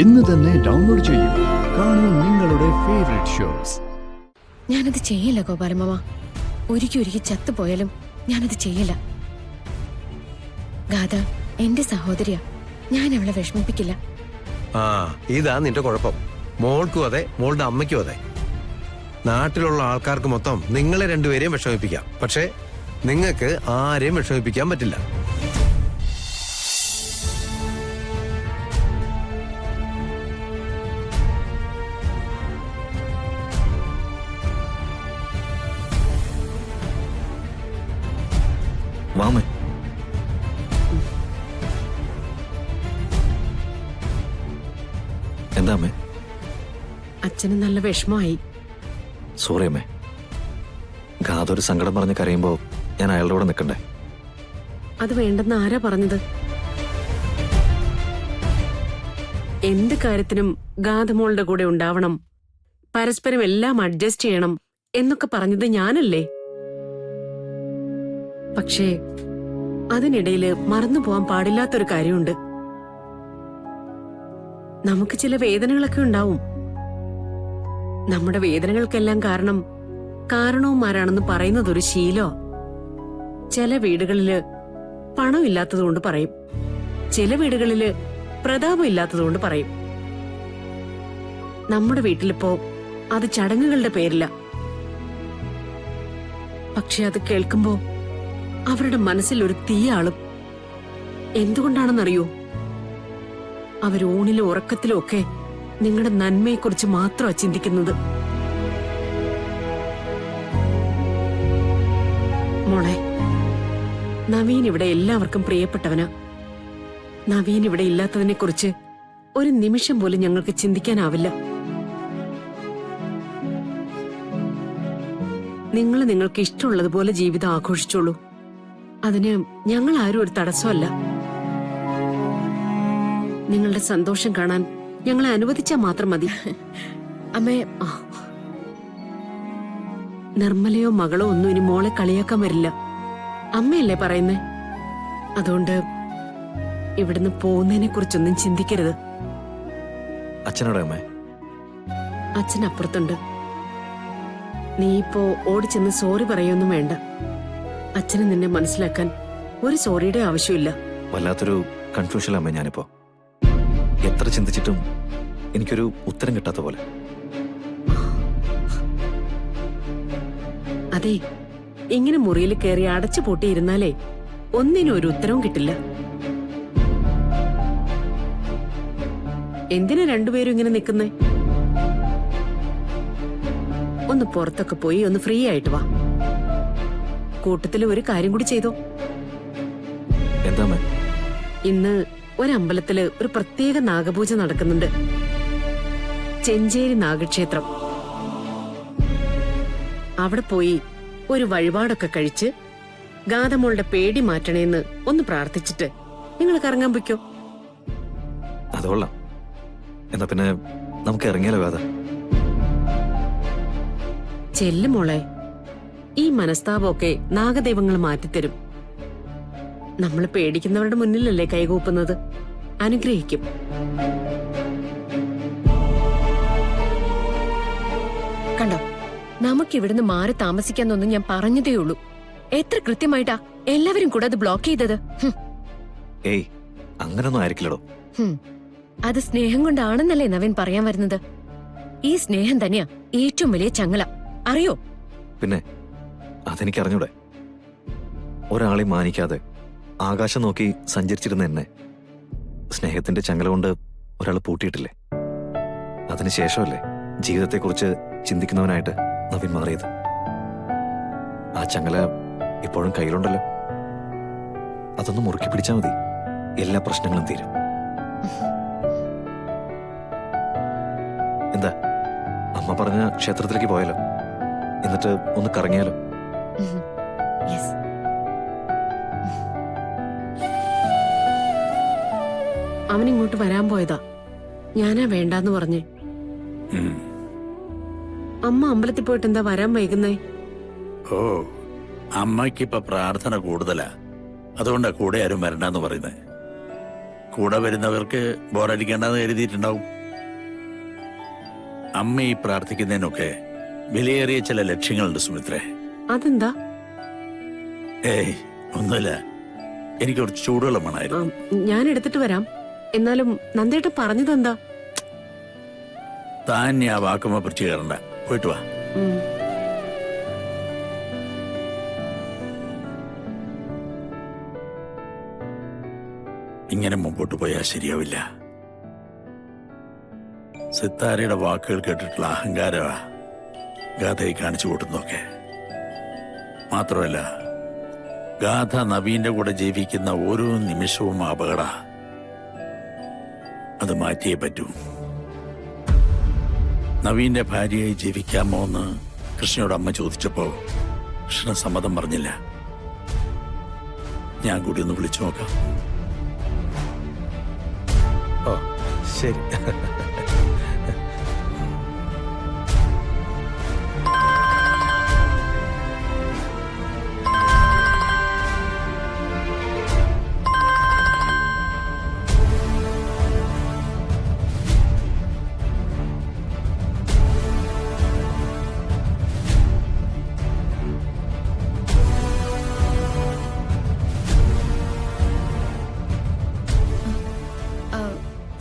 ഇന്ന് തന്നെ ഡൗൺലോഡ് ചെയ്യൂ. കാണൂ നിങ്ങളുടെ ഫേവറേറ്റ് ഷോസ്. ഞാനത് ചെയ്യില്ല ഗോപാലമാമ. ഒരിക്കൽ ചത്തുപോയാലും ഞാനത് ചെയ്യില്ല. ഗാഥ എന്റെ സഹോദരിയാ, ഞാൻ അവളെ വിഷമിപ്പിക്കില്ല. ഇതാ നിന്റെ കുഴപ്പം. മോൾക്കും അതെ, മോളുടെ അമ്മയ്ക്കും അതെ. നാട്ടിലുള്ള ആൾക്കാർക്ക് മൊത്തം നിങ്ങളെ രണ്ടുപേരെയും വിഷമിപ്പിക്കാം, പക്ഷേ നിങ്ങൾക്ക് ആരെയും വിഷമിപ്പിക്കാൻ പറ്റില്ല. വാമേ, എന്താ അമ്മേ? അച്ഛന് നല്ല വിഷമമായി. സോറി അമ്മേ. ഗാഥ ഒരു സങ്കടം പറഞ്ഞ് കരയുമ്പോ ഞാൻ അയാളുടെ കൂടെ നിൽക്കണ്ടേ? അത് വേണ്ടെന്ന് ആരാ പറഞ്ഞത്? എന്ത് കാര്യത്തിനും ഗാഥമോളുടെ കൂടെ ഉണ്ടാവണം, പരസ്പരം എല്ലാം അഡ്ജസ്റ്റ് ചെയ്യണം എന്നൊക്കെ പറഞ്ഞത് ഞാനല്ലേ? പക്ഷേ അതിനിടയില് മറന്നു പോവാൻ പാടില്ലാത്തൊരു കാര്യമുണ്ട്. നമുക്ക് ചില വേദനകളൊക്കെ ഉണ്ടാവും. നമ്മുടെ വേദനകൾക്കെല്ലാം കാരണവുമാരാണെന്ന് പറയുന്നത് ഒരു ശീലോ. ചില വീടുകളില് പണമില്ലാത്തതുകൊണ്ട് പറയും, ചില വീടുകളില് പ്രതാപം ഇല്ലാത്തതുകൊണ്ട് പറയും. നമ്മുടെ വീട്ടിലിപ്പോ അത് ചടങ്ങുകളുടെ പേരില്ല. പക്ഷെ അത് കേൾക്കുമ്പോ അവരുടെ മനസ്സിൽ ഒരു തീയാളും. എന്തുകൊണ്ടാണെന്നറിയോ? അവരൂണിലും ഉറക്കത്തിലും ഒക്കെ നിങ്ങളുടെ നന്മയെക്കുറിച്ച് മാത്രമാണ് ചിന്തിക്കുന്നത്. മോളെ, നവീൻ ഇവിടെ എല്ലാവർക്കും പ്രിയപ്പെട്ടവനാ. നവീൻ ഇവിടെ ഇല്ലാത്തതിനെ കുറിച്ച് ഒരു നിമിഷം പോലും ഞങ്ങൾക്ക് ചിന്തിക്കാനാവില്ല. നിങ്ങൾ നിങ്ങൾക്ക് ഇഷ്ടമുള്ളതുപോലെ ജീവിതം ആഘോഷിച്ചോളൂ. അതിന് ഞങ്ങൾ ആരും ഒരു തടസ്സമല്ല. നിങ്ങളുടെ സന്തോഷം കാണാൻ ഞങ്ങളെ അനുവദിച്ചാൽ മാത്രം മതി. അമ്മേ, നിർമ്മലയോ മകളോ ഒന്നും ഇനി മോളെ കളിയാക്കാൻ വരില്ല. അമ്മയല്ലേ പറയുന്നേ? അതുകൊണ്ട് ഇവിടുന്ന് പോകുന്നതിനെ കുറിച്ചൊന്നും ചിന്തിക്കരുത്. അച്ഛനോടെ അമ്മേ? അച്ഛൻ അപ്പുറത്തുണ്ട്. നീ ഇപ്പോ ഓടിച്ചെന്ന് സോറി പറയൊന്നും വേണ്ട. അച്ഛന് നിന്നെ മനസ്സിലാക്കാൻ ഒരു സോറിയുടെ ആവശ്യമില്ല. വല്ലാത്തൊരു കൺഫ്യൂഷൻ അമ്മേ. ഞാനിപ്പോ എത്ര ചിന്തിച്ചിട്ടും എനിക്കൊരു ഉത്തരം കിട്ടാത്ത പോലെ. അതെ, ഇങ്ങനെ മുറിയിൽ കയറി അടച്ചു പൂട്ടിയിരുന്നാലേ ഒന്നിനും ഒരു ഉത്തരവും കിട്ടില്ല. എന്തിനാ രണ്ടുപേരും ഇങ്ങനെ നിൽക്കുന്നേ? ഒന്ന് പുറത്തൊക്കെ പോയി ഒന്ന് ഫ്രീ ആയിട്ട് വാ. കൂട്ടത്തില് ഒരു കാര്യം കൂടി ചെയ്തോ. എന്താ? ഇന്ന് ഒരമ്പലത്തില് ഒരു പ്രത്യേക നാഗപൂജ നടക്കുന്നുണ്ട്. ചെഞ്ചേരി നാഗക്ഷേത്രം. അവിടെ പോയി ഒരു വഴിപാടൊക്കെ കഴിച്ച് ഗാഥമോളുടെ പേടി മാറ്റണേന്ന് ഒന്ന് പ്രാർത്ഥിച്ചിട്ട് നിങ്ങൾ കറങ്ങാൻ പൊയ്ക്കോ. അതുകൊള്ളാം. എന്നാ പിന്നെ നമുക്ക് ഇറങ്ങിയാലോ ഗാഥ? ചെല്ലുമോളെ, ഈ മനസ്താപമൊക്കെ നാഗദൈവങ്ങൾ മാറ്റിത്തരും. നമ്മൾ പേടിക്കുന്നവരുടെ മുന്നിലല്ലേ കൈകൂപ്പുന്നത്. അനുഗ്രഹിക്കും. കണ്ടോ, നമുക്കിവിടുന്ന് മാറി താമസിക്കാന്നൊന്നും ഞാൻ പറഞ്ഞതേ ഉള്ളൂ. എത്ര കൃത്യമായിട്ടാ എല്ലാവരും കൂടെ അത് ബ്ലോക്ക് ചെയ്തത്. ഏയ്, അങ്ങനൊന്നും ആയിരിക്കില്ലടോ. അത് സ്നേഹം കൊണ്ടാണെന്നല്ലേ നവീൻ പറയാൻ വരുന്നത്. ഈ സ്നേഹം തന്നെയാ ഏറ്റവും വലിയ ചങ്ങല, അറിയോ? പിന്നെ അതെനിക്കറിഞ്ഞൂടെ. ഒരാളെ മാനിക്കാതെ ആകാശം നോക്കി സഞ്ചരിച്ചിരുന്ന എന്നെ സ്നേഹത്തിന്റെ ചങ്ങല കൊണ്ട് ഒരാൾ പൂട്ടിയിട്ടില്ലേ? അതിനുശേഷമല്ലേ ജീവിതത്തെക്കുറിച്ച് ചിന്തിക്കുന്നവനായിട്ട് നവീൻ മാറിയത്. ആ ചങ്ങല ഇപ്പോഴും കയ്യിലുണ്ടല്ലോ. അതൊന്ന് മുറുക്കി പിടിച്ചാൽ മതി, എല്ലാ പ്രശ്നങ്ങളും തീരും. എന്താ, അമ്മ പറഞ്ഞ ക്ഷേത്രത്തിലേക്ക് പോയാലോ? എന്നിട്ട് ഒന്ന് കറങ്ങിയാലോ? അവനിങ്ങോട്ട് വരാൻ പോയതാ. ഞാനാ വേണ്ടാന്ന് പറഞ്ഞേ. അമ്മ അമ്പലത്തിൽ പോയിട്ട് എന്താ വരാൻ വൈകുന്നേ? ഓ, അമ്മയ്ക്കിപ്പൊ പ്രാർത്ഥന കൂടുതലാ, അതുകൊണ്ടാ കൂടെ ആരും വരണ്ടെന്ന് പറയുന്നേ. കൂടെ വരുന്നവർക്ക് ബോറടിക്കേണ്ടെന്ന് കരുതിയിട്ടുണ്ടാവും. അമ്മ ഈ പ്രാർത്ഥിക്കുന്നതിനൊക്കെ വിലയേറിയ ചില ലക്ഷ്യങ്ങളുണ്ട് സുമിത്രേ. അതെന്താ? ഏയ് ഒന്നുമില്ല, എനിക്ക് കുറച്ച് ചൂടുവെള്ളം വേണമായിരുന്നു. ഞാൻ എടുത്തിട്ട് വരാം. എന്നാലും നന്ദേട്ടൻ പറഞ്ഞതെന്താ? താൻ ആ വാക്കുമ്പോ പിടിച്ചു കയറണ്ട, പോയിട്ട് വാ. ഉം. ഇങ്ങനെ മുമ്പോട്ട് പോയാൽ ശരിയാവില്ല. സിത്താരയുടെ വാക്കുകൾ കേട്ടിട്ടുള്ള അഹങ്കാരമാ ഗാഥയെ കാണിച്ചു കൂട്ടുന്നൊക്കെ. മാത്രമല്ല, ഗാഥ നവീന്റെ കൂടെ ജീവിക്കുന്ന ഓരോ നിമിഷവും അപകട. അത് മാറ്റിയേ പറ്റൂ. നവീന്റെ ഭാര്യയായി ജീവിക്കാമോ എന്ന് കൃഷ്ണയോട് അമ്മ ചോദിച്ചപ്പോ കൃഷ്ണ സമ്മതം പറഞ്ഞില്ല. ഞാൻ കൂടി ഒന്ന് വിളിച്ചു നോക്കാം. ഓ ശരി.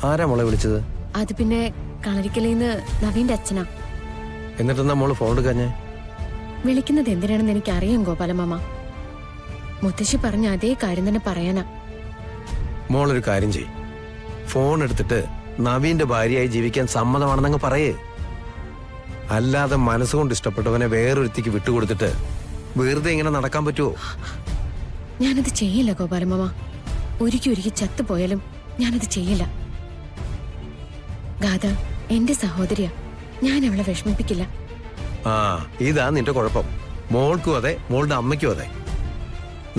ആരാ മോളെ വിളിച്ചത്? അത് പിന്നെ കളരിക്കലേന്ന് നവീന്റെ അച്ഛനാ. എന്നിട്ടെന്താ മോള് ഫോൺ എടുക്കാഞ്ഞേ? വിളിക്കുന്നത് എന്തിനാണെന്ന് എനിക്ക് അറിയാം ഗോപാലമാമ. മുത്തശ്ശി പറഞ്ഞ അതേ കാര്യം തന്നെ പറയാനാ. മോളൊരു കാര്യം ചെയ്, ഫോൺ എടുത്തിട്ട് നവീന്റെ ഭാര്യയായി ജീവിക്കാൻ സമ്മതമാണെന്നങ്ങ് പറയേ. അല്ലാതെ മനസ്സുകൊണ്ട് ഇഷ്ടപ്പെട്ടവനെ വേറൊരുത്തിക്ക് വിട്ടുകൊടുത്തിട്ട് വെറുതെ ഇങ്ങനെ നടക്കാൻ പറ്റുമോ? ഞാനത് ചെയ്യില്ല ഗോപാലമാമ. ഒരിക്കൽ ചത്തുപോയാലും ഞാനത് ചെയ്യില്ല. ഗാഥ എന്റെ സഹോദരിയാ, ഞാൻ അവളെ വിഷമിപ്പിക്കില്ല. ആ ഇതാ നിന്റെ കുഴപ്പം. മോൾക്കും അതെ, മോളുടെ അമ്മയ്ക്കും അതെ.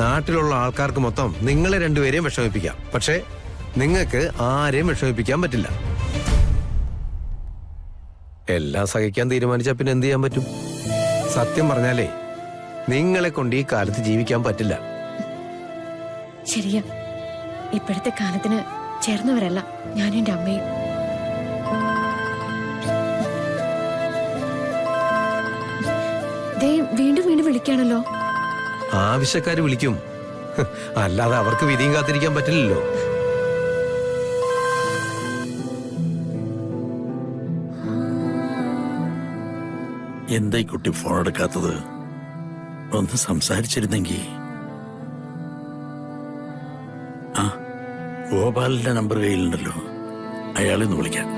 നാട്ടിലുള്ള ആൾക്കാർക്ക് മൊത്തം നിങ്ങളെ രണ്ടുപേരെയും വിഷമിപ്പിക്കാം, പക്ഷെ നിങ്ങൾക്ക് ആരെയും വിഷമിപ്പിക്കാൻ പറ്റില്ല. എല്ലാം സഹിക്കാൻ തീരുമാനിച്ചാൽ പിന്നെ എന്ത് ചെയ്യാൻ പറ്റും? സത്യം പറഞ്ഞാലേ നിങ്ങളെ കൊണ്ട് ഈ കാലത്ത് ജീവിക്കാൻ പറ്റില്ല. ശരിയാ, ഇപ്പോഴത്തെ കാലത്തിന് ചേർന്നവരല്ല ഞാനും എന്റെ അമ്മയും. വീണ്ടും വീണ്ടും വിളിക്കാണല്ലോ. ആവശ്യക്കാര് വിളിക്കും, അല്ലാതെ അവർക്ക് വിധിയും കാത്തിരിക്കാൻ പറ്റില്ലല്ലോ. എന്താ ഈ കുട്ടി ഫോൺ എടുക്കാത്തത്? ഒന്ന് സംസാരിച്ചിരുന്നെങ്കിൽ. ആ, ഗോപാലിന്റെ നമ്പർ കയ്യിലുണ്ടല്ലോ, അയാളെ ഒന്ന് വിളിക്കാം.